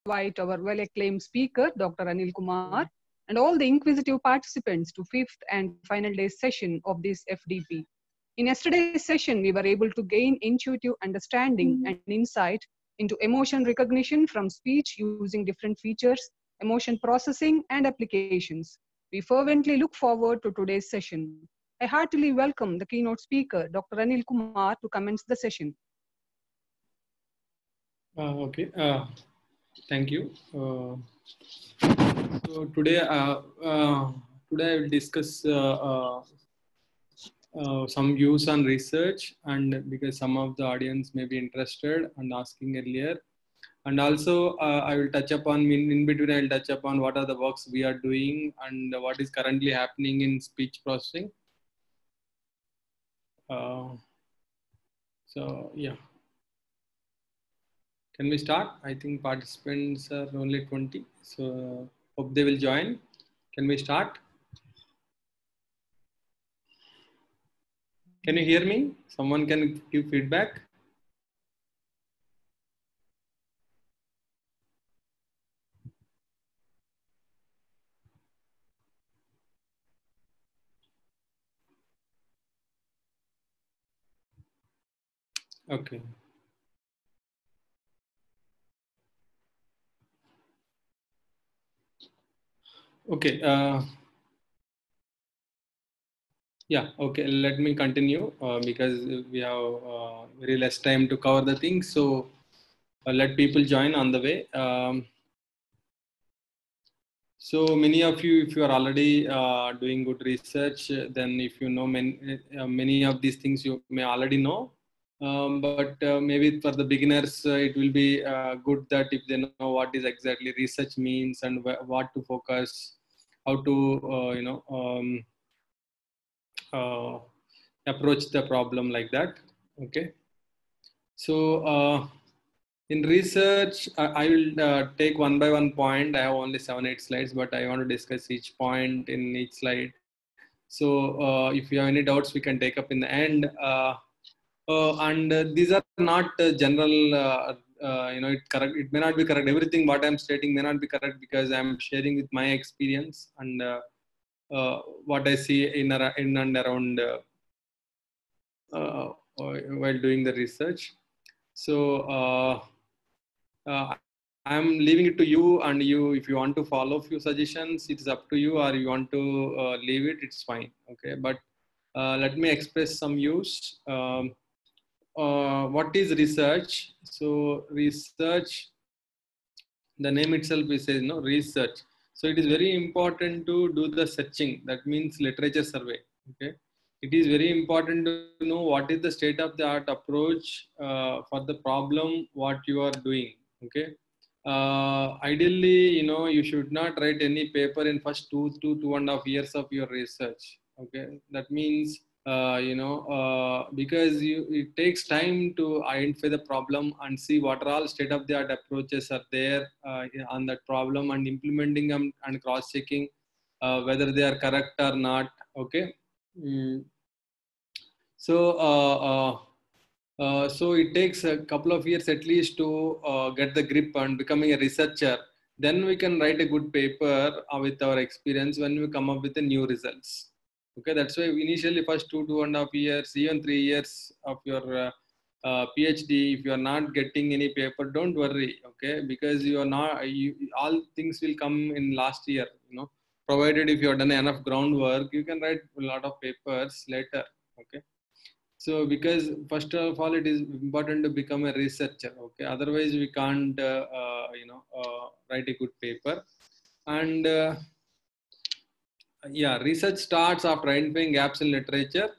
invite our well-acclaimed speaker, Dr. Anil Kumar, and all the inquisitive participants to fifth and final day session of this FDP. In yesterday's session, we were able to gain intuitive understanding and insight into emotion recognition from speech using different features, emotion processing, and applications. We fervently look forward to today's session. I heartily welcome the keynote speaker, Dr. Anil Kumar, to commence the session. Okay, thank you. So today I will discuss some views on research, and because some of the audience may be interested and asking earlier. And also I will touch upon, in between I will touch upon what are the works we are doing and what is currently happening in speech processing. So yeah. Can we start? I think participants are only 20, so hope they will join. Can we start? Can you hear me? Someone can give feedback. Okay. Okay. Yeah. Okay. Let me continue because we have very less time to cover the things. So let people join on the way. So many of you, if you are already doing good research, then if you know many of these things you may already know. But maybe for the beginners, it will be good that if they know what is exactly research means and what to focus, how to approach the problem like that. Okay. So in research, I will take one by one point. I have only 7-8 slides, but I want to discuss each point in each slide. So if you have any doubts, we can take up in the end. And these are not general, it may not be correct. Everything what I'm stating may not be correct because I'm sharing with my experience and what I see in and around while doing the research. So I'm leaving it to you, and you, if you want to follow few suggestions, it's up to you, or you want to leave it, it's fine. Okay, but let me express some views. What is research? So research, the name itself is says no research. So it is very important to do the searching. That means literature survey. Okay, it is very important to know what is the state of the art approach for the problem what you are doing. Okay. Ideally, you should not write any paper in first 2.5 years of your research. Okay, that means because it takes time to identify the problem and see what are all state of the art approaches are there on that problem, and implementing them and cross checking whether they are correct or not. Okay. So it takes a couple of years at least to get the grip on becoming a researcher. Then we can write a good paper with our experience when we come up with the new results. Okay, that's why initially first 2.5 years, even 3 years of your PhD, if you are not getting any paper, don't worry. Okay, because you are not. All things will come in last year. Provided if you have done enough groundwork, you can write a lot of papers later. Okay. So because first of all, it is important to become a researcher. Okay, otherwise we can't write a good paper. And yeah, research starts after identifying gaps in literature.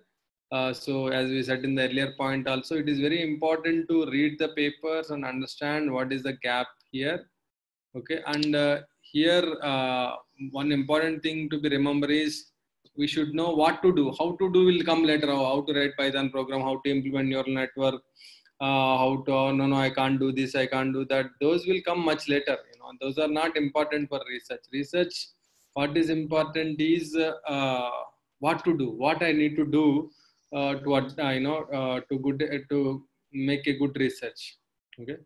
So as we said in the earlier point also, it is very important to read the papers and understand what is the gap here. Okay, and here one important thing to be remember is we should know what to do. How to do will come later. How to write Python program, how to implement neural network, how to no, I can't do this, I can't do that. Those will come much later. Those are not important for research. Research, what is important is what to do, what I need to do to make a good research. Okay.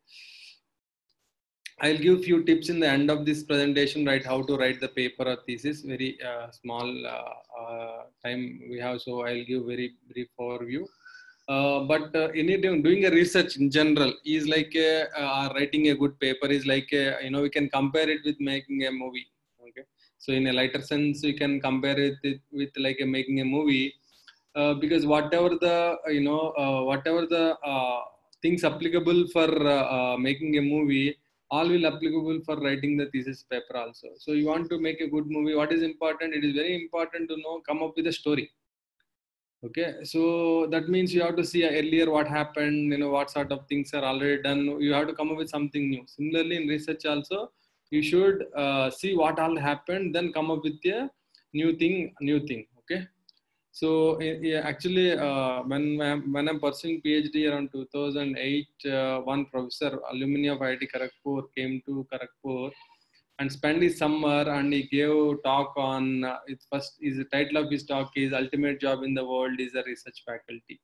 I'll give few tips in the end of this presentation, right? How to write the paper or thesis. Very small time we have, so I'll give very brief overview. But anything doing a research in general is like writing a good paper is like we can compare it with making a movie. Okay, so in a lighter sense, we can compare it with like making a movie, because whatever the whatever the things applicable for making a movie, all will applicable for writing the thesis paper also. So you want to make a good movie, what is important? It is very important to know, come up with a story. Okay, so that means you have to see earlier what happened, what sort of things are already done. You have to come up with something new. Similarly, in research also, you should see what all happened, then come up with a new thing. Okay. So yeah, actually, when I'm pursuing PhD around 2008, one professor, alumni of IIT Kharagpur, came to Kharagpur and spent his summer, and he gave talk on his title of his talk is "Ultimate Job in the World is a Research Faculty."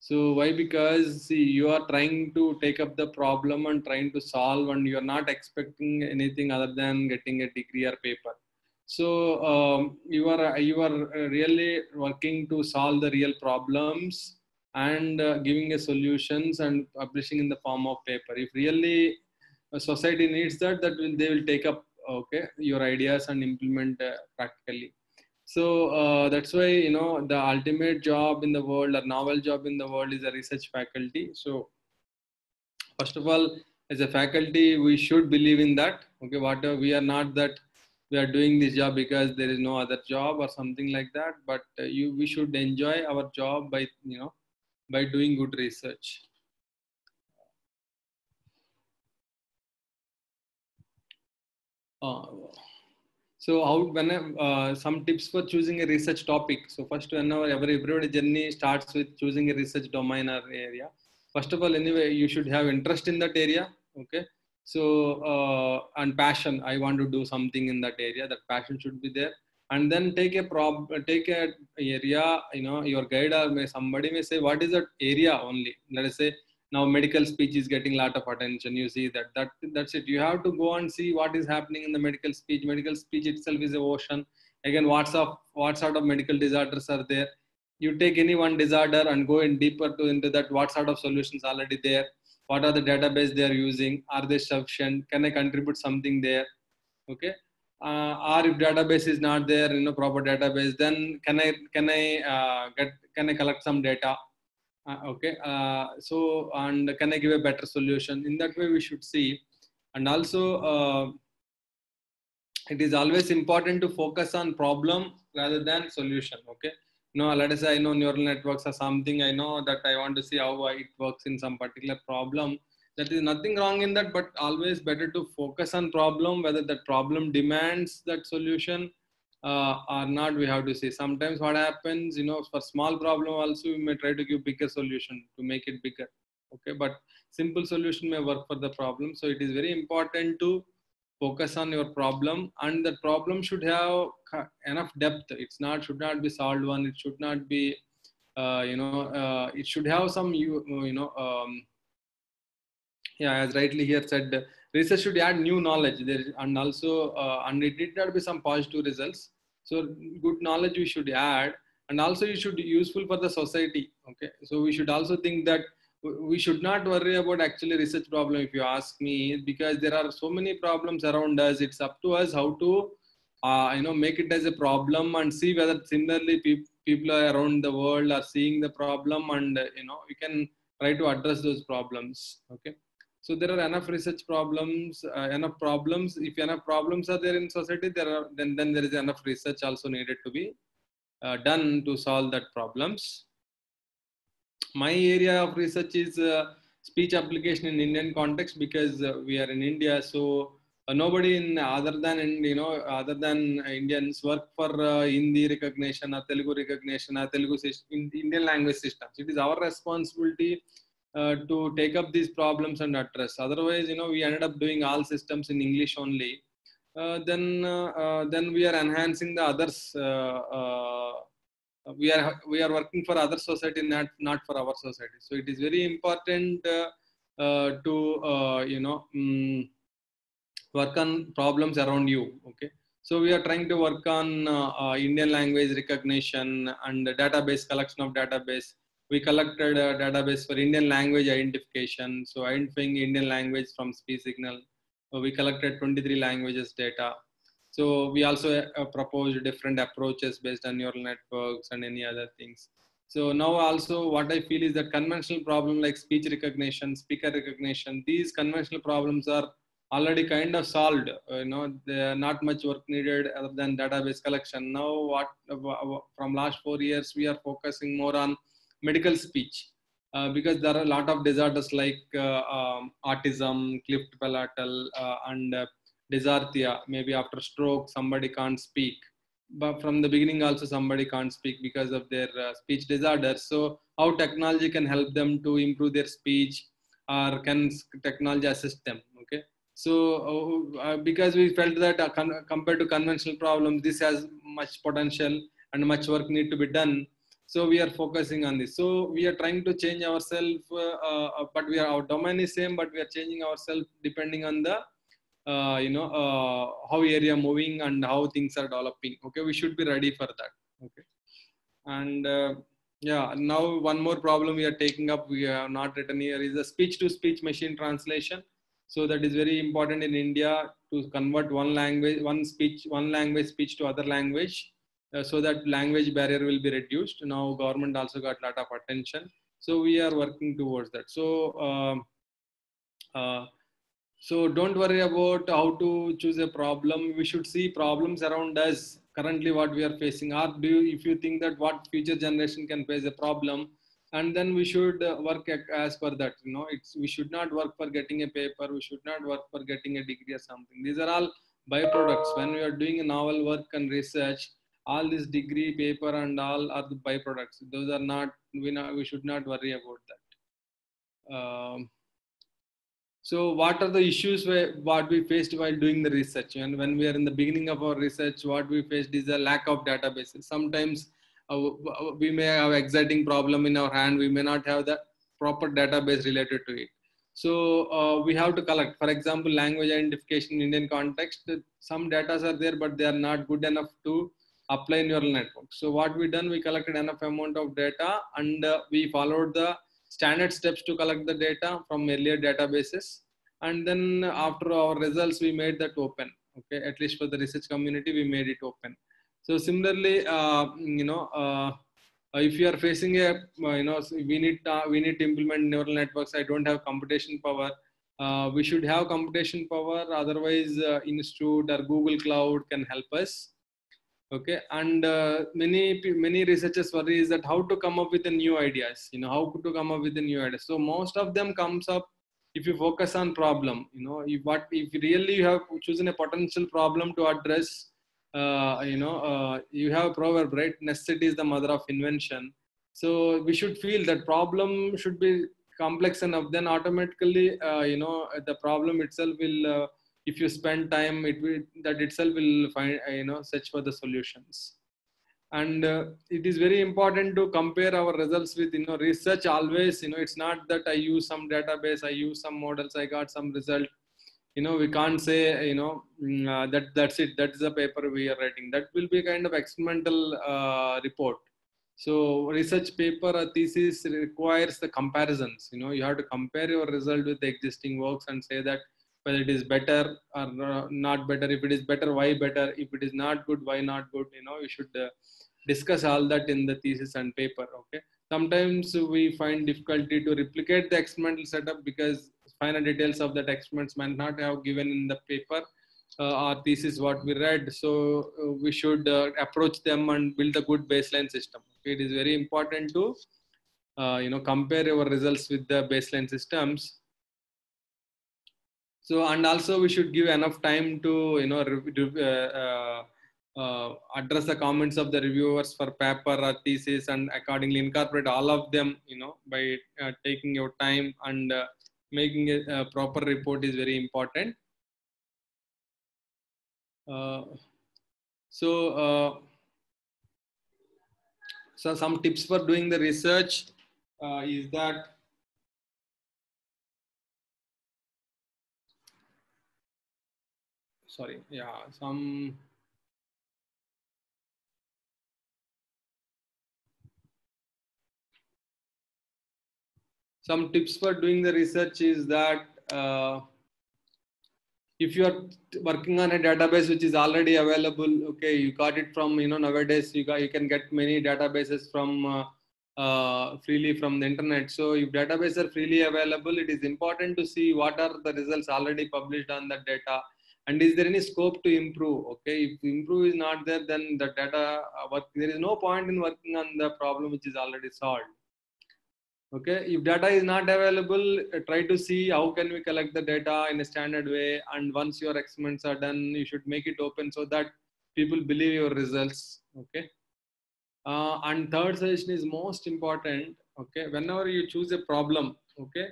So why? Because see, you are trying to take up the problem and trying to solve, and you are not expecting anything other than getting a degree or paper. So you are really working to solve the real problems and giving a solutions and publishing in the form of paper. If really a society needs that, they will take up your ideas and implement practically. So that's why the ultimate job in the world or novel job in the world is a research faculty. So first of all, as a faculty, we should believe in that. Okay, whatever we are not that we are doing this job because there is no other job or something like that. But we should enjoy our job by by doing good research. So how some tips for choosing a research topic. So first, whenever every journey starts with choosing a research domain or area. First of all, anyway, you should have interest in that area. Okay. So and passion. I want to do something in that area. That passion should be there. And then take a area. Your guide or somebody may say, what is that area only? Let us say now medical speech is getting a lot of attention. You see that's it. You have to go and see what is happening in the medical speech. Medical speech itself is a ocean. Again, what sort of medical disorders are there? You take any one disorder and go in deeper into that. What sort of solutions already there? What are the database they are using? Are they sufficient? Can I contribute something there? Okay. Or if database is not there, proper database, then can I collect some data? Okay, so and can I give a better solution? In that way, we should see, and also it is always important to focus on problem rather than solution. Okay, let us say I know neural networks or something. I know that I want to see how it works in some particular problem. That is nothing wrong in that, but always better to focus on problem, whether that problem demands that solution or not. We have to see. Sometimes what happens, for small problem also we may try to give bigger solution to make it bigger. Okay, but simple solution may work for the problem. So it is very important to focus on your problem, and the problem should have enough depth. Should not be solved one. It should not be it should have some yeah, as rightly here said, research should add new knowledge there, and also and it did not be some positive results. So good knowledge we should add, and also it should be useful for the society. Okay, so we should also think that we should not worry about actually research problem, if you ask me, because there are so many problems around us. It's up to us how to make it as a problem and see whether similarly people around the world are seeing the problem, and we can try to address those problems. Okay. So there are enough research problems, enough problems. If enough problems are there in society, then there is enough research also needed to be done to solve that problems. My area of research is speech application in Indian context, because we are in India. So nobody in other than Indians work for Hindi recognition or Telugu recognition or Telugu Indian language systems. It is our responsibility to take up these problems and address. Otherwise, we ended up doing all systems in English only. Then we are enhancing the others. We are working for other society, not for our society. So it is very important to work on problems around you. Okay, so we are trying to work on Indian language recognition and database collection of database. We collected a database for Indian language identification, so identifying Indian language from speech signal. We collected 23 languages data. So we also proposed different approaches based on neural networks and any other things. So now also what I feel is that conventional problem like speech recognition, speaker recognition, these conventional problems are already kind of solved. There are not much work needed other than database collection. Now what from last 4 years we are focusing more on medical speech. Because there are a lot of disorders like autism, cleft palatal, and dysarthria. Maybe after stroke, somebody can't speak. But from the beginning, also somebody can't speak because of their speech disorders. So, how technology can help them to improve their speech, or can technology assist them? Okay. So, because we felt that compared to conventional problems, this has much potential and much work need to be done. So we are focusing on this. So we are trying to change ourselves, but our domain is same, but we are changing ourselves depending on the how area moving and how things are developing. Okay, we should be ready for that. Okay, and yeah, now one more problem we are taking up, we have not written here, is the speech to speech machine translation. So that is very important in India to convert one language speech to other language, so that language barrier will be reduced. Now government also got a lot of attention, so we are working towards that. So don't worry about how to choose a problem. We should see problems around us currently what we are facing. Or if you think that what future generation can face a problem, and then we should work as per that. We should not work for getting a paper. We should not work for getting a degree or something. These are all byproducts. When we are doing a novel work and research, all this degree, paper, and all are the byproducts. Those are not. We should not worry about that. So what are the issues what we faced while doing the research? And when we are in the beginning of our research, what we faced is a lack of databases. Sometimes we may have exciting problem in our hand. We may not have the proper database related to it. So we have to collect, for example, language identification in Indian context. Some data are there, but they are not good enough to apply neural networks. So what we done, we collected enough amount of data, and we followed the standard steps to collect the data from earlier databases. And then after our results, we made that open. Okay, at least for the research community, we made it open. So similarly, if you are facing a, we need to implement neural networks. I don't have computation power. We should have computation power. Otherwise, Institute or Google Cloud can help us. Okay, and many researchers worry is that how to come up with the new ideas. How to come up with the new ideas. So most of them comes up if you focus on problem. If really you have chosen a potential problem to address. You have a proverb, right? Necessity is the mother of invention. So we should feel that problem should be complex enough. Then automatically, the problem itself will. If you spend time, that itself will find search for the solutions. And it is very important to compare our results with research always. It's not that I use some database, I use some models, I got some result. We can't say that's it, that's the paper we are writing. That will be kind of experimental report. So research paper or thesis requires the comparisons. You have to compare your result with the existing works and say that whether it is better or not better. If it is better, why better? If it is not good, why not good? You should discuss all that in the thesis and paper. Okay. Sometimes we find difficulty to replicate the experimental setup because final details of that experiments might not have given in the paper or thesis what we read. So we should approach them and build a good baseline system. Okay. It is very important to compare our results with the baseline systems. So, and also we should give enough time to address the comments of the reviewers for paper or thesis, and accordingly incorporate all of them by taking your time, and making a proper report is very important. So some tips for doing the research is that sorry, yeah, some tips for doing the research is that if you are working on a database which is already available, okay, you got it from, nowadays you can get many databases from freely from the internet. So if databases are freely available, it is important to see what are the results already published on that data, and is there any scope to improve. Okay, if improve is not there, then the data there is no point in working on the problem which is already solved. Okay, if data is not available, try to see how can we collect the data in a standard way, and once your experiments are done, you should make it open so that people believe your results. Okay, and third suggestion is most important. Okay, whenever you choose a problem, okay,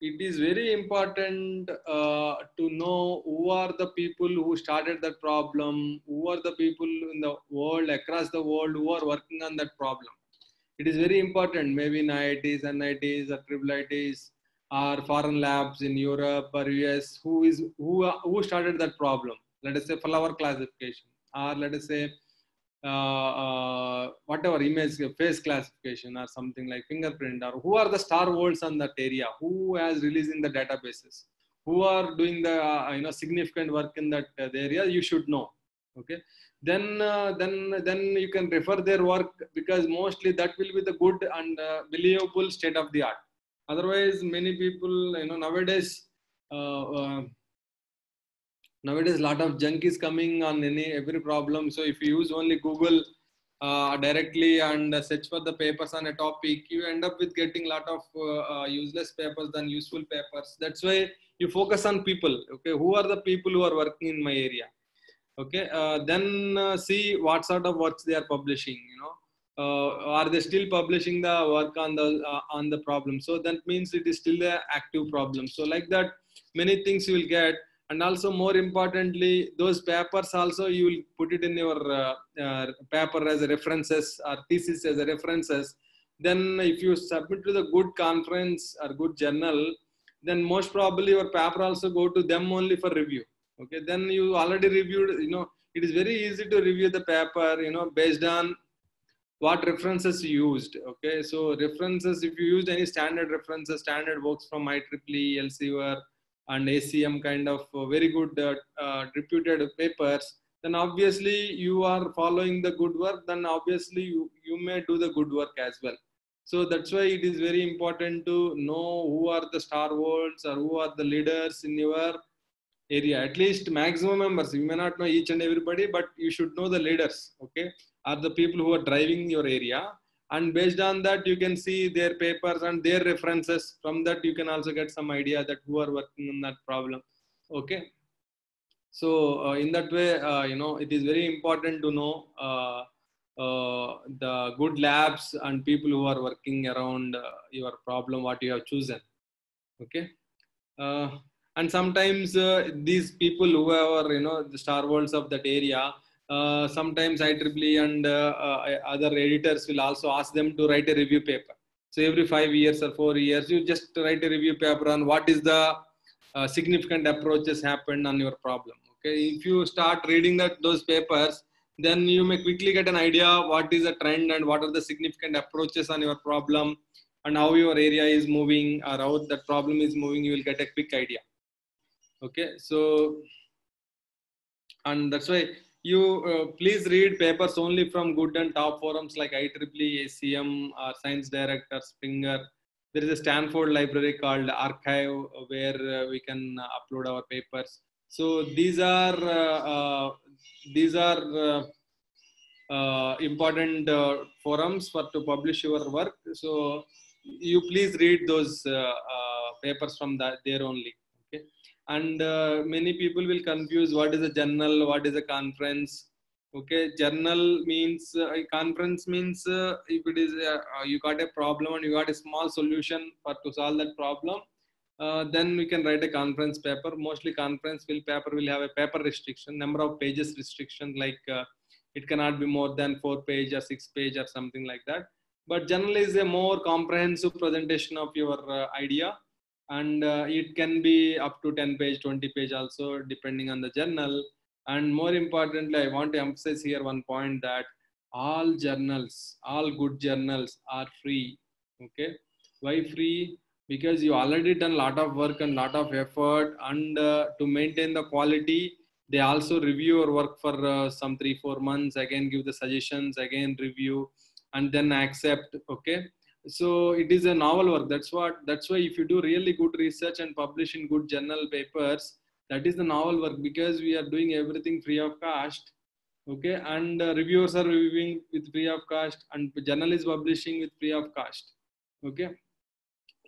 it is very important to know who are the people who started that problem, who are the people in the world, across the world, who are working on that problem. It is very important, maybe in IITs, NITs, or IIITs, or foreign labs in Europe or US, who started that problem. Let us say flower classification, or let us say whatever image face classification, or something like fingerprint, or who are the star worlds on that area, who has releasing the databases, who are doing the significant work in that area. You should know. Okay, then you can refer their work, because mostly that will be the good and believable state of the art. Otherwise, many people, uh, uh, nowadays lot of junk is coming on every problem. So if you use only Google directly and search for the papers on a topic, you end up with getting a lot of useless papers than useful papers. That's why you focus on people. Okay, who are the people who are working in my area? Okay, then see what sort of works they are publishing. Are they still publishing the work on the problem? So that means it is still a active problem. So like that, many things you will get. And also, more importantly, those papers also you will put it in your paper as a references, or thesis as a references. Then if you submit to the good conference or good journal, then most probably your paper also go to them only for review. Okay, then you already reviewed. It is very easy to review the paper, based on what references you used. Okay, so references, if you used any standard references, standard works from IEEE, Elsevier, and ACM, kind of very good reputed papers, then obviously you are following the good work, then obviously you may do the good work as well. So that's why it is very important to know who are the star worlds, or who are the leaders in your area. At least maximum members. You may not know each and everybody, but you should know the leaders. Okay, are the people who are driving your area, and based on that you can see their papers and their references. From that you can also get some idea that who are working on that problem. Okay, so in that way, it is very important to know the good labs and people who are working around your problem, what you have chosen. Okay, uh, and sometimes these people who are the star worlds of that area, sometimes IEEE and other editors will also ask them to write a review paper. So every 5 years or 4 years, you just write a review paper on what is the significant approaches happened on your problem. Okay, if you start reading those papers, then you may quickly get an idea what is the trend and what are the significant approaches on your problem, and how your area is moving, or how that problem is moving. You will get a quick idea. Okay, so, and that's why you please read papers only from good and top forums like IEEE, ACM, or Science Direct, or Springer. There is a Stanford library called Archive, where we can upload our papers. So these are important forums for to publish your work. So you please read those papers from there only. Okay, and many people will confuse what is a journal, what is a conference. Okay, journal means conference means if it is you got a problem and you got a small solution for to solve that problem, then we can write a conference paper. Mostly conference paper will have a paper restriction, number of pages restriction, like it cannot be more than 4 page or 6 page or something like that. But journal is a more comprehensive presentation of your idea, and it can be up to 10 page, 20 page also, depending on the journal. And more importantly, I want to emphasize here one point, that all journals, all good journals are free. Okay. Why free? Because you already done a lot of work and lot of effort, and to maintain the quality, they also review your work for some 3-4 months, again give the suggestions, again review, and then accept. Okay. So it is a novel work. That's why if you do really good research and publish in good journal papers, that is the novel work, because we are doing everything free of cost. Okay. And reviewers are reviewing with free of cost, and journal is publishing with free of cost. Okay.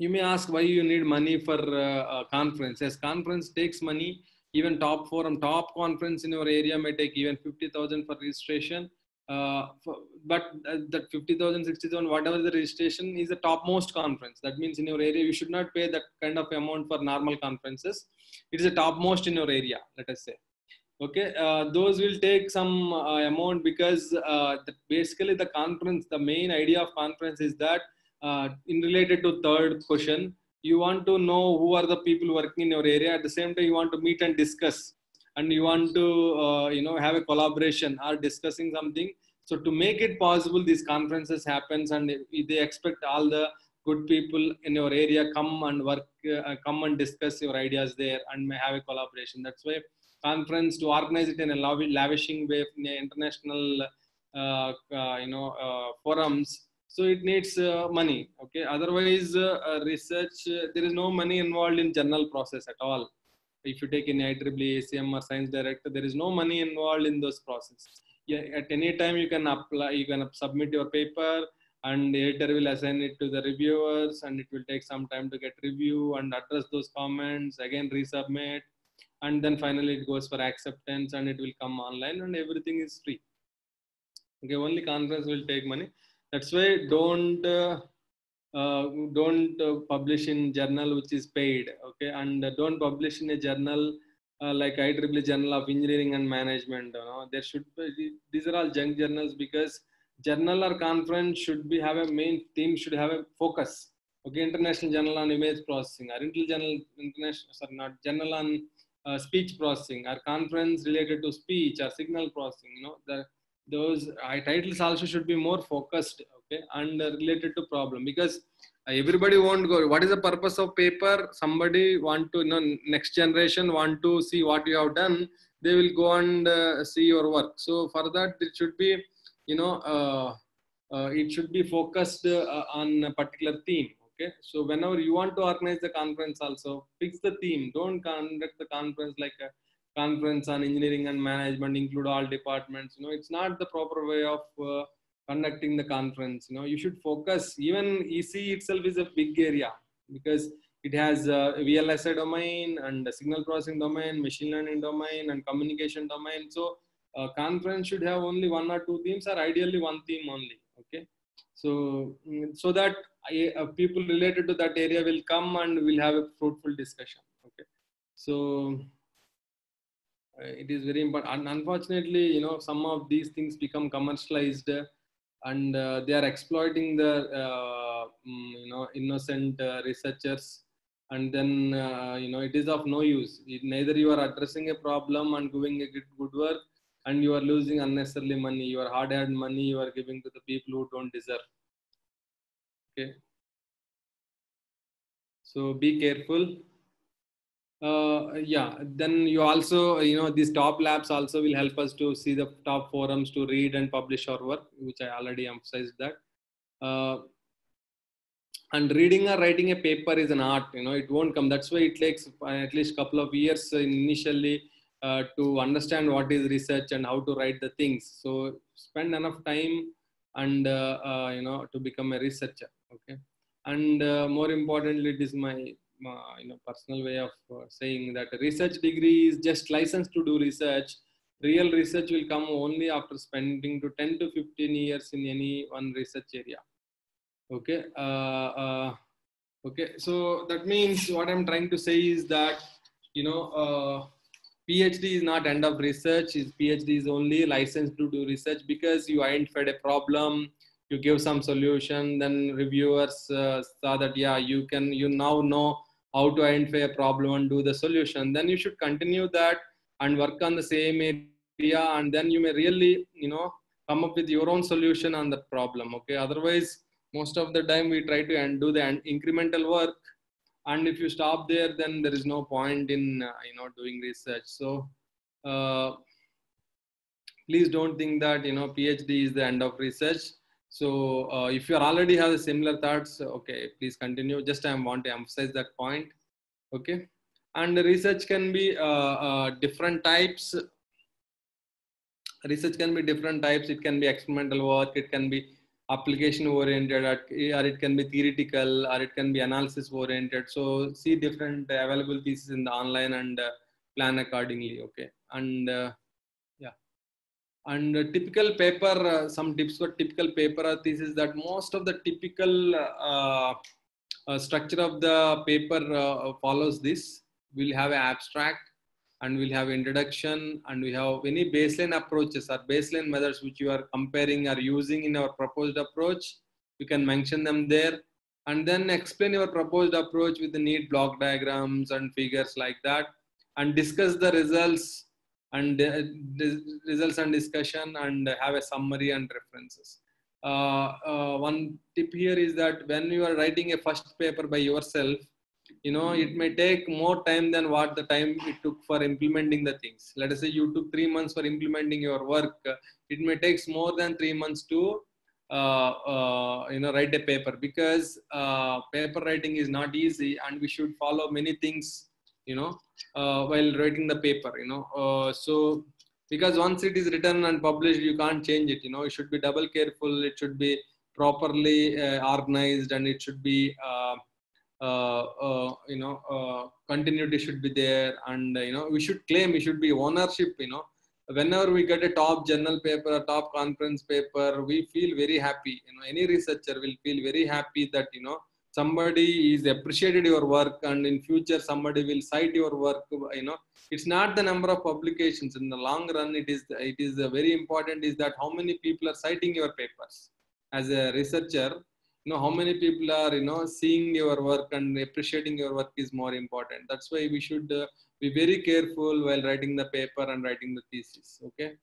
You may ask why you need money for a conference. Yes, conference takes money. Even top forum, top conference in your area may take even 50,000 for registration. But that 50,000, 60,000, whatever the registration, is the topmost conference. That means in your area, you should not pay that kind of amount for normal conferences. It is the topmost in your area, let us say. Okay, those will take some amount, because basically the conference, the main idea of conference is that, in related to third question, you want to know who are the people working in your area. At the same time, you want to meet and discuss, and you want to have a collaboration or discussing something. So to make it possible, these conferences happens, and they expect all the good people in your area come and work, come and discuss your ideas there, and may have a collaboration. That's why conference, to organize it in a lavishing way in international forums, so it needs money. Okay, otherwise research, there is no money involved in journal process at all. If you take in IEEE, ACM or science director, there is no money involved in those process. Yeah, at any time you can apply, you can submit your paper, and the editor will assign it to the reviewers, and it will take some time to get review and address those comments, again resubmit, and then finally it goes for acceptance, and it will come online, and everything is free. Okay, only conference will take money. That's why don't publish in journal which is paid. Okay, and don't publish in a journal like IEEE Journal of Engineering and Management. There should be, these are all junk journals, because journal or conference should be have a main theme, should have a focus. Okay, International Journal on Image Processing, or Journal on speech processing, or conference related to speech or signal processing. Those titles also should be more focused. Okay, and related to problem, because everybody won't go. What is the purpose of paper? Somebody want to, next generation want to see what you have done. They will go and see your work. So for that, it should be, it should be focused on a particular theme. Okay, so whenever you want to organize the conference, also fix the theme. Don't conduct the conference like a conference on engineering and management, include all departments. It's not the proper way of conducting the conference. You should focus. Even EC itself is a big area, because it has a VLSI domain, and signal processing domain, machine learning domain, and communication domain. So conference should have only 1 or 2 themes, or ideally 1 theme only. Okay, so that people related to that area will come and will have a fruitful discussion. Okay, so it is very important. And unfortunately, some of these things become commercialized, and they are exploiting the innocent researchers, and then it is of no use. Neither you are addressing a problem and doing a good work, and you are losing unnecessarily money. Your hard-earned money you are giving to the people who don't deserve. Okay, so be careful. Yeah, then you also, these top labs also will help us to see the top forums to read and publish our work, which I already emphasized that. And reading or writing a paper is an art. It won't come. That's why it takes at least a couple of years initially to understand what is research and how to write the things. So spend enough time and to become a researcher. Okay, and more importantly, it is my personal way of saying that a research degree is just license to do research. Real research will come only after spending to 10 to 15 years in any one research area. Okay. Okay. So that means what I'm trying to say is that, PhD is not end of research. PhD is only license to do research, because you identified a problem, you give some solution, then reviewers saw that, yeah, you now know how to identify a problem and do the solution. Then you should continue that and work on the same area, and then you may really, come up with your own solution on that problem. Okay, otherwise most of the time we try to do the incremental work, and if you stop there, then there is no point in doing research. So please don't think that PhD is the end of research. So if you already have the similar thoughts, okay, please continue. Just I want to emphasize that point. Okay, and the research can be different types. Research can be different types. It can be experimental work, it can be application oriented, or it can be theoretical, or it can be analysis oriented. So see different available pieces in the online, and plan accordingly. Okay, and yeah, and typical paper, some tips for typical paper are thesis, that most of the typical structure of the paper follows this. We'll have an abstract, and we'll have introduction, and we have any baseline approaches or baseline methods which you are comparing or using in our proposed approach. You can mention them there, and then explain your proposed approach with the neat block diagrams and figures like that, and discuss the results and discussion, and have a summary and references. One tip here is that when you are writing a first paper by yourself, it may take more time than what the time it took for implementing the things. Let us say you took 3 months for implementing your work. It may take more than 3 months to write a paper, because paper writing is not easy, and we should follow many things while writing the paper. So because once it is written and published, you can't change it. You should be double careful. It should be properly organized, and it should be continuity should be there, and we should claim, we should be ownership. Whenever we get a top journal paper, a top conference paper, we feel very happy. Any researcher will feel very happy that somebody is appreciated your work, and in future somebody will cite your work. It's not the number of publications. In the long run, it is very important is that how many people are citing your papers. As a researcher, how many people are seeing your work and appreciating your work is more important. That's why we should be very careful while writing the paper and writing the thesis. Okay,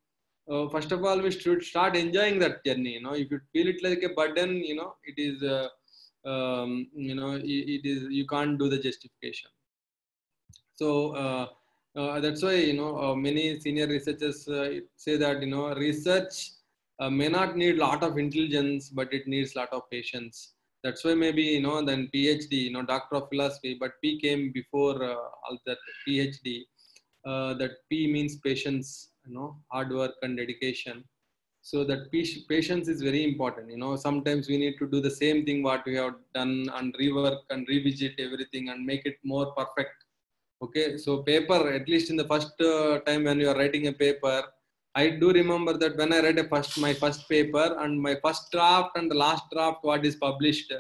first of all, we should start enjoying that journey. If you feel it like a burden, it is it is, you can't do the justification. So that's why many senior researchers say that research may not need a lot of intelligence, but it needs a lot of patience. That's why maybe then PhD, Doctor of Philosophy, but P came before all that PhD. That P means patience, hard work and dedication. So that patience is very important. Sometimes we need to do the same thing what we have done, and rework and revisit everything and make it more perfect. Okay, so paper, at least in the first time when you are writing a paper, I do remember that when I read my first paper, and my first draft and the last draft what is published,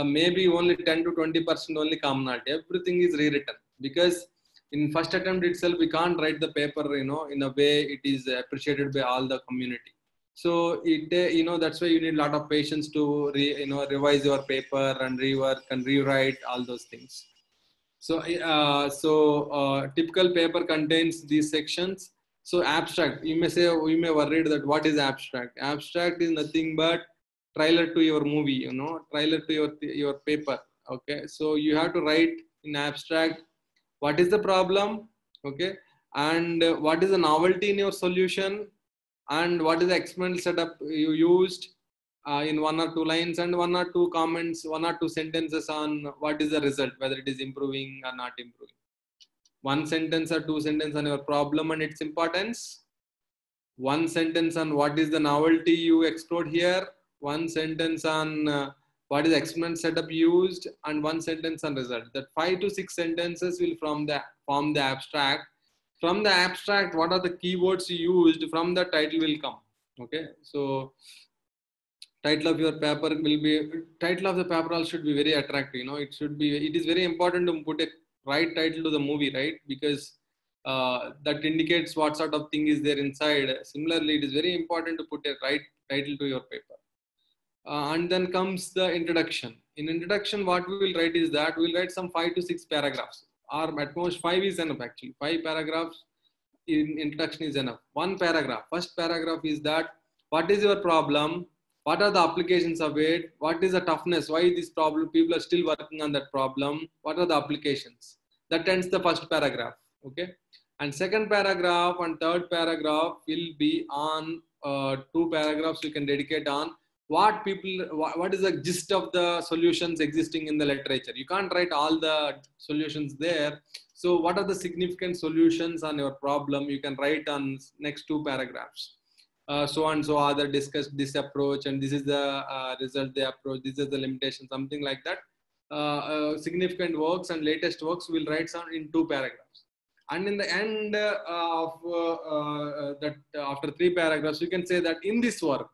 maybe only 10 to 20% only commonality. Everything is rewritten, because in first attempt itself we can't write the paper in a way it is appreciated by all the community. So it that's why you need a lot of patience to revise your paper and rework and rewrite all those things. So typical paper contains these sections. So abstract, you may worried that what is abstract? Abstract is nothing but trailer to your movie, trailer to your paper. Okay, so you have to write in abstract what is the problem, okay, and what is the novelty in your solution, and what is the experimental setup you used, in 1 or 2 lines, and 1 or 2 comments, 1 or 2 sentences on what is the result, whether it is improving or not improving. 1 sentence or 2 sentences on your problem and its importance. 1 sentence on what is the novelty you explored here. 1 sentence on what is the experiment setup used, and 1 sentence on result. That 5 to 6 sentences will form the abstract. From the abstract, what are the keywords you used, from the title will come. Okay, so title of your paper will be, title of the paper also should be very attractive. It is very important to put a right title to the movie, right? Because that indicates what sort of thing is there inside. Similarly, it is very important to put a right title to your paper. And then comes the introduction. In introduction, what we will write is that we will write some 5 to 6 paragraphs, or at most 5 is enough actually. 5 paragraphs in introduction is enough. One paragraph. First paragraph is that what is your problem? What are the applications of it? What is the toughness? Why this problem? People are still working on that problem. What are the applications? That ends the first paragraph. Okay. And second paragraph and third paragraph will be on 2 paragraphs we can dedicate on what is the gist of the solutions existing in the literature. You can't write all the solutions there. So what are the significant solutions on your problem? You can write on next 2 paragraphs. So and so other discussed this approach, and this is the result they approach. This is the limitation, something like that. Significant works and latest works will write some in 2 paragraphs. And in the end of that, after 3 paragraphs, you can say that in this work,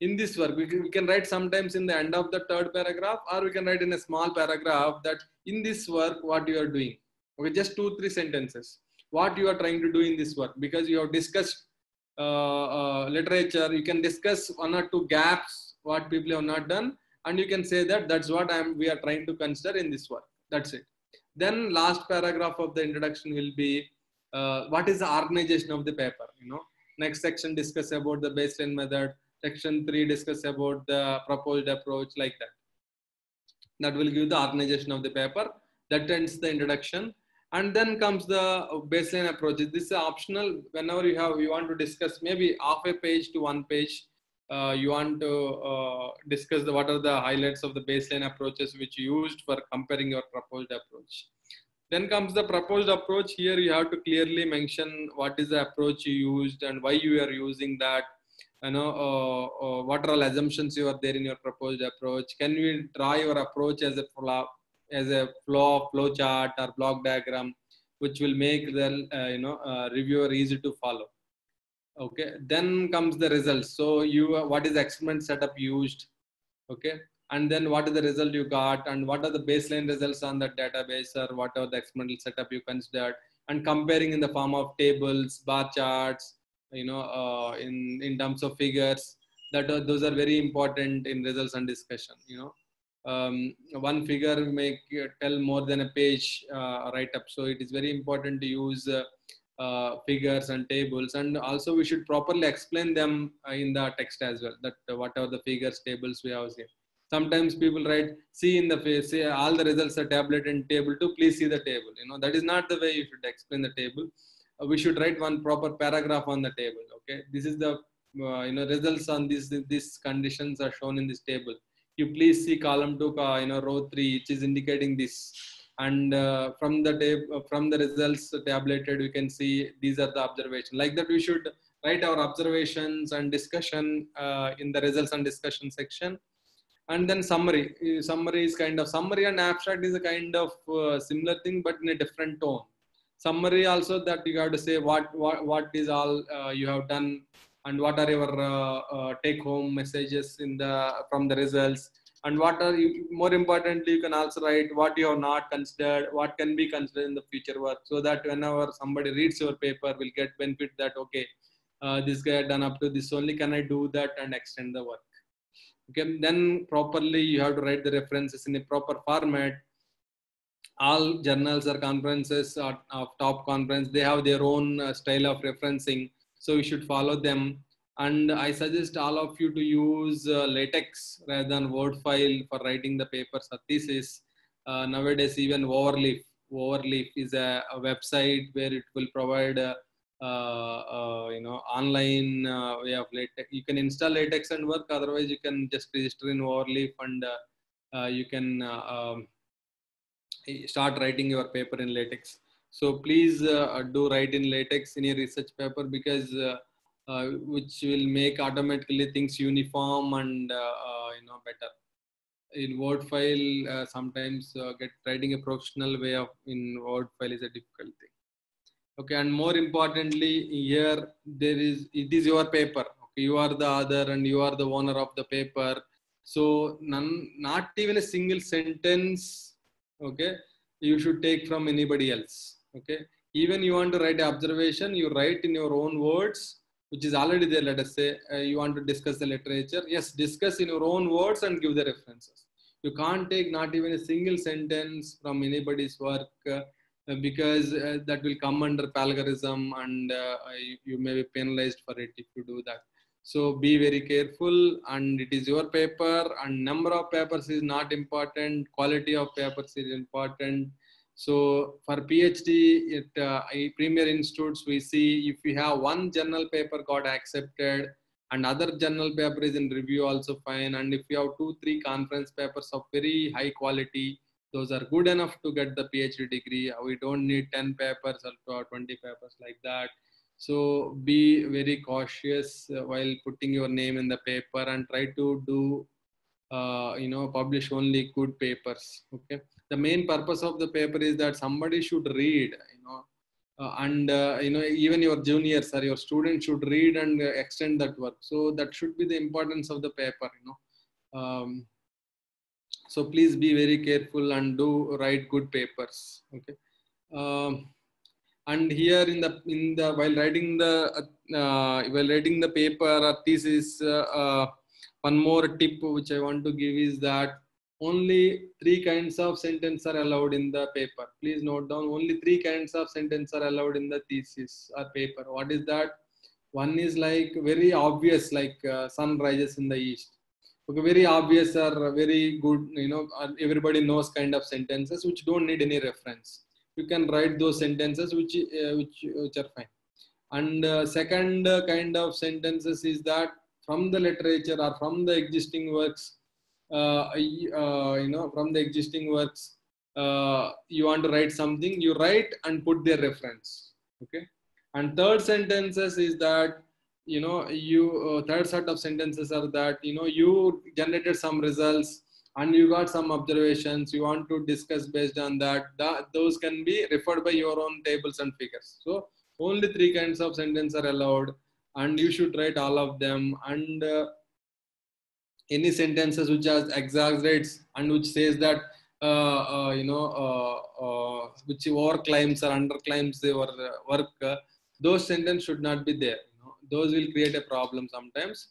we can write sometimes in the end of the third paragraph, or we can write in a small paragraph that in this work, what you are doing. Okay, just 2-3 sentences. What you are trying to do in this work, because you have discussed literature, you can discuss 1 or 2 gaps, what people have not done, and you can say that that's what we are trying to consider in this work. That's it. Then last paragraph of the introduction will be what is the organization of the paper. Next section discuss about the baseline method. Section 3 discuss about the proposed approach, like that. That will give the organization of the paper. That ends the introduction. And then comes the baseline approaches. This is optional. Whenever you want to discuss maybe half a page to 1 page, you want to discuss what are the highlights of the baseline approaches which you used for comparing your proposed approach. Then comes the proposed approach. Here you have to clearly mention what is the approach you used and why you are using that. What are all assumptions you are there in your proposed approach. Can we draw your approach as a flow chart or block diagram, which will make the reviewer easy to follow. Okay, then comes the results. So what is the experiment setup used? Okay, and then what is the result you got, and what are the baseline results on the database, or what are the experimental setup you considered, and comparing in the form of tables, bar charts, in terms of figures. Those are very important in results and discussion. One figure may tell more than a page write up, so it is very important to use figures and tables, and also we should properly explain them in the text as well, that what are the figures, tables we have here. Sometimes people write, see in the face, say all the results are tabulated in table 2, please see the table. That is not the way you should explain the table. We should write one proper paragraph on the table. Okay, this is the results on these conditions are shown in this table. You please see column 2, row 3, which is indicating this. And from the results tabulated, we can see these are the observations. Like that, we should write our observations and discussion in the results and discussion section. And then summary. Summary is kind of summary, and abstract is a kind of similar thing, but in a different tone. Summary also, that you have to say what is all you have done, and what are your take-home messages from the results, and what are you, more importantly, you can also write what you have not considered, what can be considered in the future work, so that whenever somebody reads your paper, will get benefit that okay, this guy had done up to this only, can I do that and extend the work. Okay, then properly you have to write the references in a proper format. All journals or conferences of top conference, they have their own style of referencing, so you should follow them. And I suggest all of you to use LaTeX rather than Word file for writing the papers or thesis. Nowadays, even Overleaf is a website where it will provide online way of LaTeX. You can install LaTeX and work. Otherwise, you can just register in Overleaf, and you can start writing your paper in LaTeX. So please do write in LaTeX in your research paper, because which will make automatically things uniform and better. In Word file, sometimes writing a professional way in Word file is a difficult thing. Okay, and more importantly, here it is your paper. Okay, you are the author and you are the owner of the paper. So not even a single sentence, okay, you should take from anybody else. Okay, even you want to write an observation, you write in your own words, which is already there. Let us say you want to discuss the literature. Yes, discuss in your own words and give the references. You can't take not even a single sentence from anybody's work because that will come under plagiarism, and you may be penalized for it if you do that. So be very careful, and it is your paper, and number of papers is not important, quality of papers is important. So for PhD at premier institutes, we see if you have one journal paper got accepted and other journal paper is in review, also fine. And if you have 2-3 conference papers of very high quality, those are good enough to get the PhD degree. We don't need 10 papers or 20 papers like that. So be very cautious while putting your name in the paper, and try to do publish only good papers. Okay, the main purpose of the paper is that somebody should read, even your juniors or your students should read and extend that work. So that should be the importance of the paper. So please be very careful and do write good papers. Okay. And here in the while writing the paper or thesis, one more tip which I want to give is that only 3 kinds of sentences are allowed in the paper. Please note down, only 3 kinds of sentences are allowed in the thesis or paper. What is that? One is like very obvious, like sun rises in the east. Okay, very obvious or very good, everybody knows kind of sentences which don't need any reference. You can write those sentences which are fine. And second kind of sentences is that from the literature or from the existing works, from the existing works, you want to write something, you write and put their reference. Okay. And third sentences is that, third set of sentences are that, you generated some results and you got some observations, you want to discuss based on that, those can be referred by your own tables and figures. So only 3 kinds of sentences are allowed, and you should write all of them. And any sentences which has exaggerates and which says that which overclaims or underclaims your work, those sentences should not be there. Those will create a problem sometimes.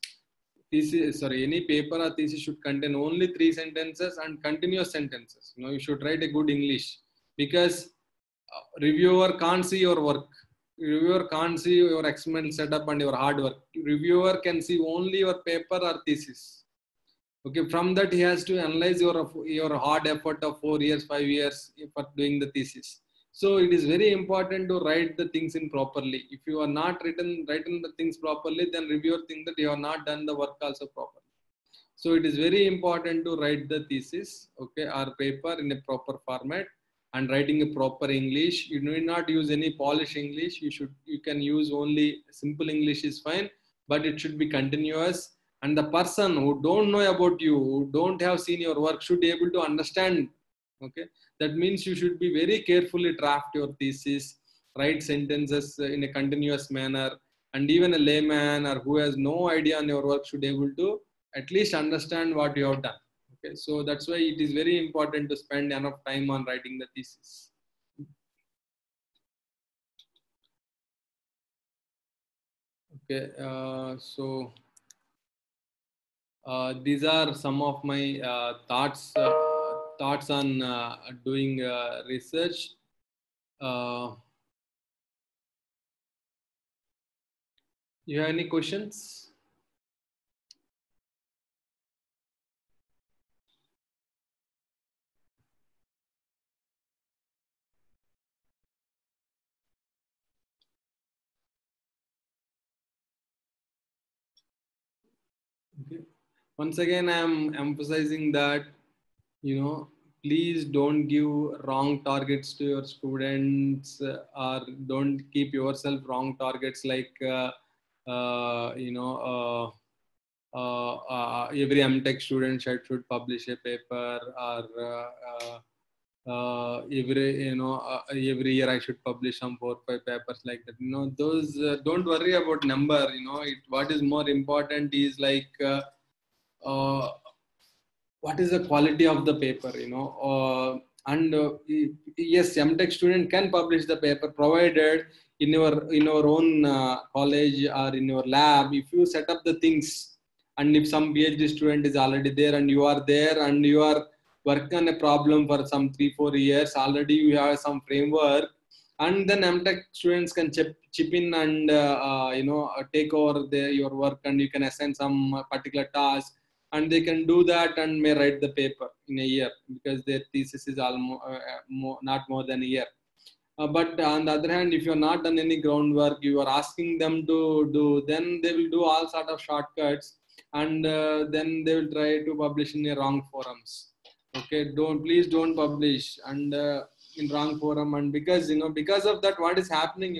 Any paper or thesis should contain only 3 sentences and continuous sentences. You should write a good English, because reviewer can't see your work. Reviewer can't see your experimental setup and your hard work. Reviewer can see only your paper or thesis. Okay, from that he has to analyze your hard effort of 4 years, 5 years for doing the thesis. So it is very important to write the things in properly. If you are not written the things properly, then reviewer think that you have not done the work also properly. So it is very important to write the thesis, okay, or paper in a proper format, and writing a proper English. You need not use any polished English. You can use only simple English is fine, but it should be continuous. And the person who don't know about you, who don't have seen your work, should be able to understand. Okay, that means you should be very carefully draft your thesis, write sentences in a continuous manner, and even a layman or who has no idea on your work should be able to at least understand what you have done. Okay, so that's why it is very important to spend enough time on writing the thesis. Okay, so these are some of my thoughts on doing research. You have any questions? Okay. Once again, I am emphasizing that, please don't give wrong targets to your students, or don't keep yourself wrong targets like, every MTech student should publish a paper, or every year I should publish some 4 or 5 papers like that. Those don't worry about number. What is more important is like what is the quality of the paper. Yes, MTech student can publish the paper provided in your own college or in your lab, if you set up the things, and if some PhD student is already there and you are there and you are work on a problem for some 3-4 years. Already you have some framework, and then MTech students can chip in and take over your work, and you can assign some particular task, and they can do that and may write the paper in a year, because their thesis is almost not more than a year. But on the other hand, if you're not done any groundwork, you are asking them to do, then they will do all sort of shortcuts, and then they will try to publish in the wrong forums. Okay, please don't publish and in wrong forum. And because because of that, what is happening,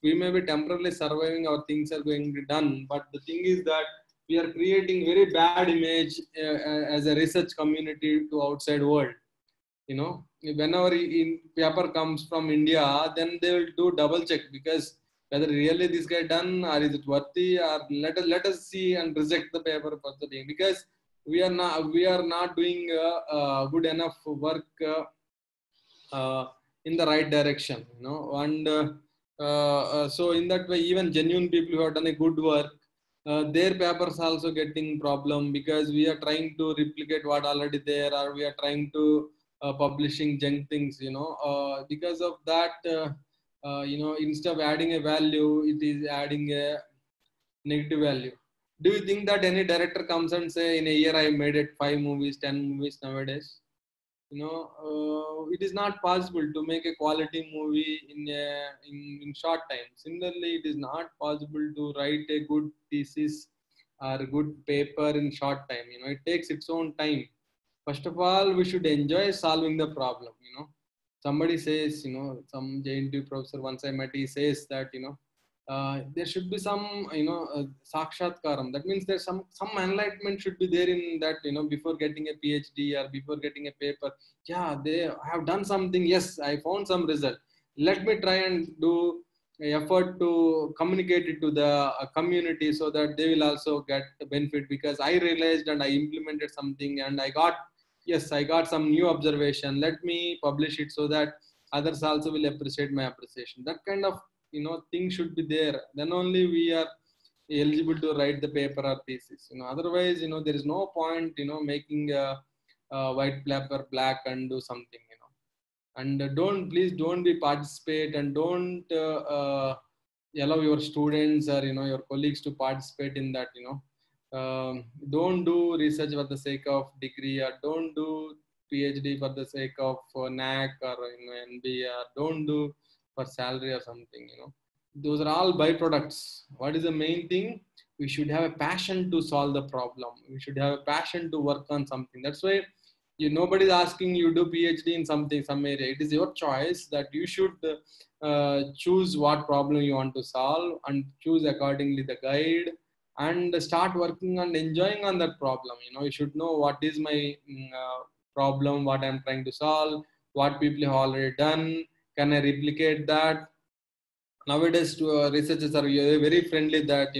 we may be temporarily surviving, our things are going to be done, but the thing is that we are creating very bad image as a research community to outside world. Whenever paper comes from India, then they will do double check, because whether really this guy done, or is it worthy, or let us see and reject the paper for the thing, because we are not doing good enough work in the right direction, and so in that way, even genuine people who have done a good work, their papers also getting problem, because we are trying to replicate what already there, or we are trying to publishing junk things, because of that, instead of adding a value, it is adding a negative value. Do you think that any director comes and say, in a year I made it 5 movies, 10 movies nowadays? It is not possible to make a quality movie in short time. Similarly, it is not possible to write a good thesis or a good paper in short time. It takes its own time. First of all, we should enjoy solving the problem. Somebody says, some JNTU professor once I met, he says that, there should be some, sakshatkaram. That means there's some enlightenment should be there in that, before getting a PhD or before getting a paper. Yeah, they have done something. Yes, I found some result. Let me try and do effort to communicate it to the community, so that they will also get the benefit, because I realized and I implemented something, and I got some new observation. Let me publish it so that others also will appreciate my appreciation. That kind of thing should be there. Then only we are eligible to write the paper or thesis. Otherwise, there is no point making a white paper black and do something. And please don't be participate, and don't allow your students or your colleagues to participate in that. Don't do research for the sake of degree, or don't do PhD for the sake of NAC or NB, or don't do for salary or something. Those are all byproducts. What is the main thing? We should have a passion to solve the problem. We should have a passion to work on something. That's why nobody is asking you to do PhD in some area. It is your choice that you should choose what problem you want to solve, and choose accordingly the guide, and start working and enjoying on that problem. You should know what is my problem, what I'm trying to solve, what people have already done. Can I replicate that? Nowadays, researchers are very friendly that,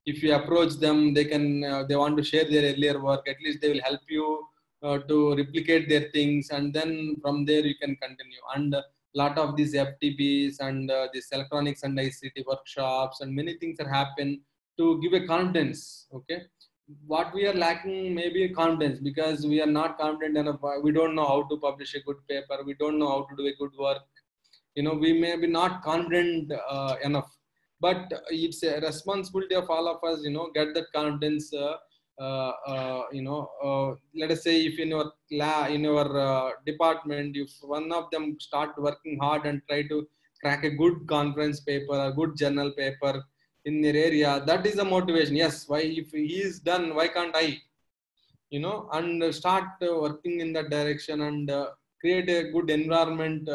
if you approach them, they want to share their earlier work. At least they will help you to replicate their things, and then from there you can continue. And a lot of these FTPs and these electronics and ICT workshops and many things are happen to give a confidence. Okay, what we are lacking may be confidence, because we are not confident enough. We don't know how to publish a good paper. We don't know how to do a good work. We may be not confident enough, but it's a responsibility of all of us. Get that confidence. Let us say, if in your department, if one of them start working hard and try to crack a good conference paper, a good journal paper in their area, that is the motivation. Yes, why, if he is done, why can't I? And start working in that direction, and create a good environment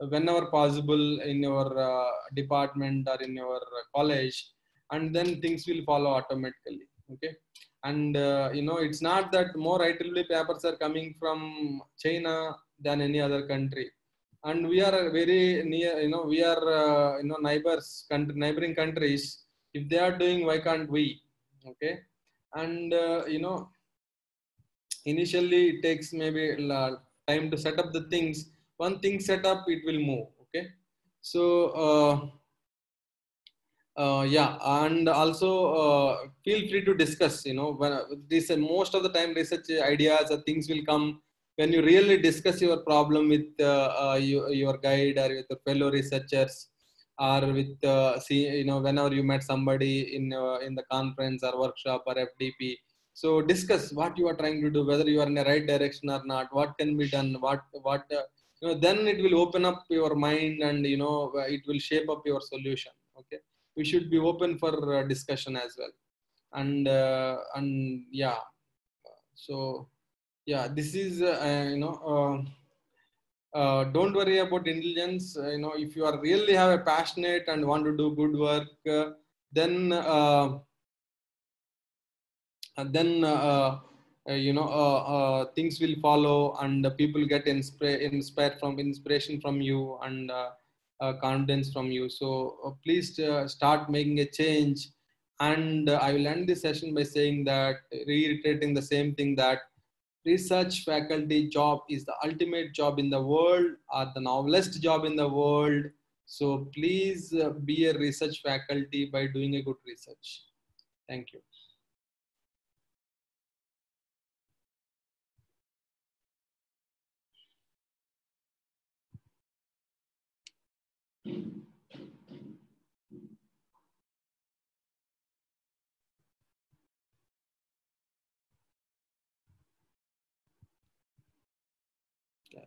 whenever possible in your department or in your college, and then things will follow automatically. Okay. And it's not that more IEEE papers are coming from China than any other country, and we are very near. We are neighboring countries. If they are doing, why can't we? Okay. And initially it takes maybe time to set up the things. One thing set up, it will move. Okay. So yeah, and also feel free to discuss. When this most of the time research ideas or things will come when you really discuss your problem with your guide or with your fellow researchers, or with whenever you met somebody in the conference or workshop or FDP, so discuss what you are trying to do, whether you are in the right direction or not, what can be done, then it will open up your mind, and it will shape up your solution. Okay, we should be open for discussion as well. And yeah, so yeah, this is don't worry about intelligence. If you are really have a passionate and want to do good work, then things will follow, and people get inspiration from you, and confidence from you. So please start making a change. And I will end this session by saying that, reiterating the same thing, that research faculty job is the ultimate job in the world, or the noblest job in the world. So please be a research faculty by doing a good research. Thank you.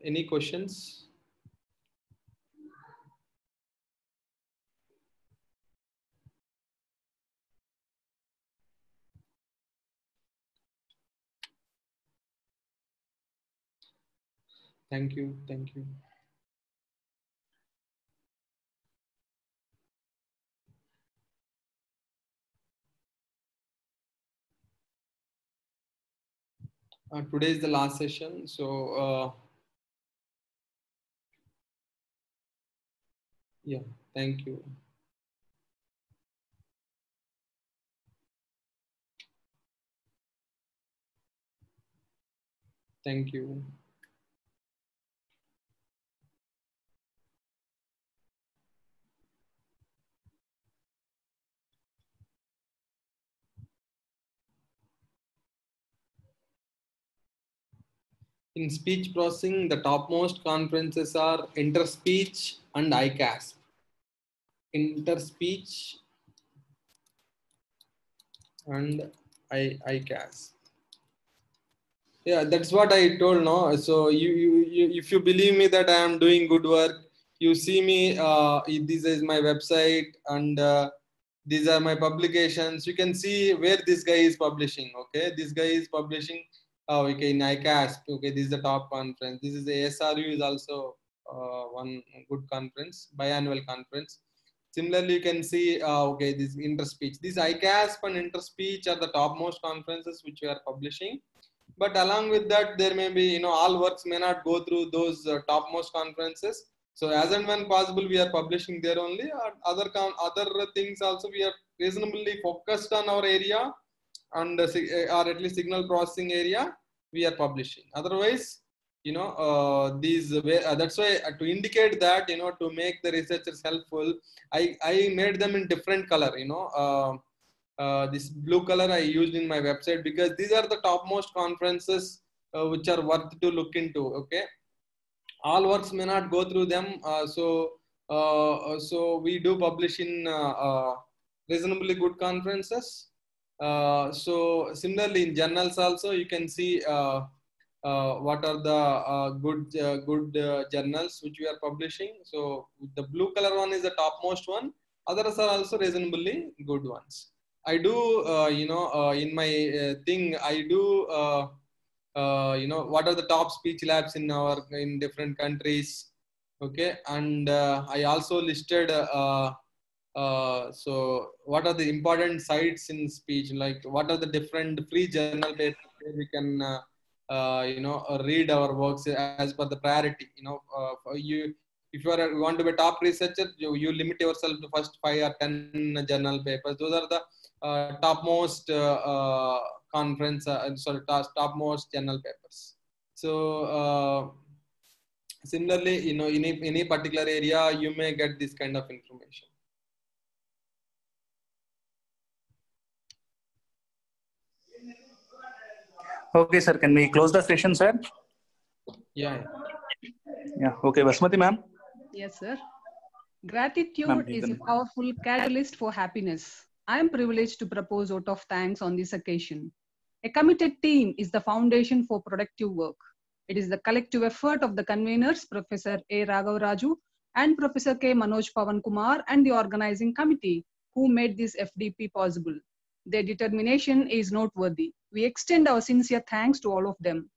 Any questions? Thank you. Thank you. Today is the last session. So yeah, thank you. Thank you. In speech processing, the topmost conferences are Interspeech and ICASP. Interspeech and ICASP. Yeah, that's what I told. No, so you if you believe me that I am doing good work, you see me. This is my website, and these are my publications. You can see where this guy is publishing. Okay, this guy is publishing. Okay, in ICASP. Okay, this is the top conference. This is the ASRU is also one good conference, biannual conference. Similarly, you can see okay, this Interspeech. This ICASP and Interspeech are the topmost conferences which we are publishing. But along with that, there may be, all works may not go through those topmost conferences. So as and when possible, we are publishing there only. Other things also, we are reasonably focused on our area, and or at least signal processing area, we are publishing. Otherwise, that's why to indicate that, to make the researchers helpful, I made them in different color. This blue color I used in my website, because these are the topmost conferences which are worth to look into. Okay, all works may not go through them, so we do publish in reasonably good conferences. So similarly, in journals also, you can see what are the good journals which we are publishing. So the blue color one is the topmost one. Others are also reasonably good ones. I do, in my thing, I do, what are the top speech labs in different countries. Okay, and I also listed. So, what are the important sites in speech? Like, what are the different free journal papers where we can, read our works as per the priority. If you want to be a top researcher, you limit yourself to first 5 or 10 journal papers. Those are the topmost topmost journal papers. So similarly, in any particular area, you may get this kind of information. Okay, sir. Can we close the session, sir? Yeah. Yeah. Okay, Basmati ma'am. Yes, sir. Ma'am, Gratitude you is a can. powerful catalyst for happiness. I am privileged to propose vote of thanks on this occasion. A committed team is the foundation for productive work. It is the collective effort of the conveners, Professor A. Raghav Raju and Professor K. Manoj Pawan Kumar, and the organizing committee who made this FDP possible. Their determination is noteworthy. We extend our sincere thanks to all of them.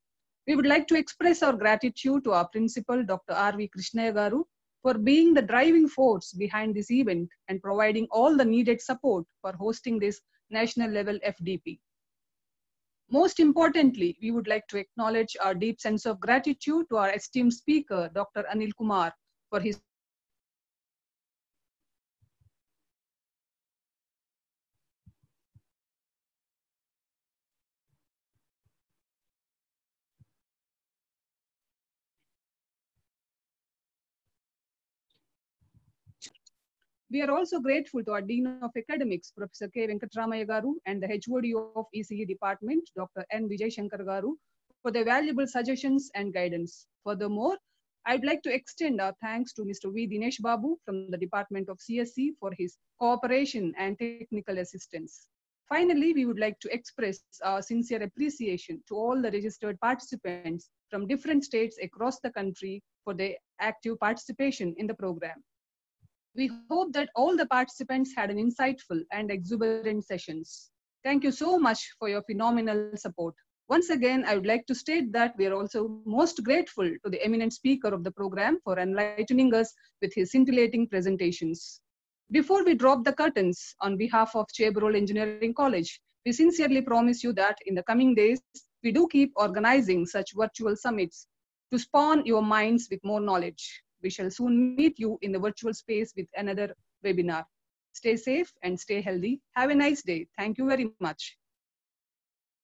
We would like to express our gratitude to our principal, Dr. R.V. Krishnaya Garu, for being the driving force behind this event and providing all the needed support for hosting this national level FDP. Most importantly, we would like to acknowledge our deep sense of gratitude to our esteemed speaker, Dr. Anil Kumar, for his We are also grateful to our Dean of Academics, Professor K. Venkatramaya Garu, and the HOD of ECE Department, Dr. N. Vijay Shankar Garu, for their valuable suggestions and guidance. Furthermore, I'd like to extend our thanks to Mr. V. Dinesh Babu from the Department of CSE for his cooperation and technical assistance. Finally, we would like to express our sincere appreciation to all the registered participants from different states across the country for their active participation in the program. We hope that all the participants had an insightful and exuberant sessions. Thank you so much for your phenomenal support. Once again, I would like to state that we are also most grateful to the eminent speaker of the program for enlightening us with his scintillating presentations. Before we drop the curtains, on behalf of Chabrol Engineering College, we sincerely promise you that in the coming days, we do keep organizing such virtual summits to spawn your minds with more knowledge. We shall soon meet you in the virtual space with another webinar. Stay safe and stay healthy. Have a nice day. Thank you very much.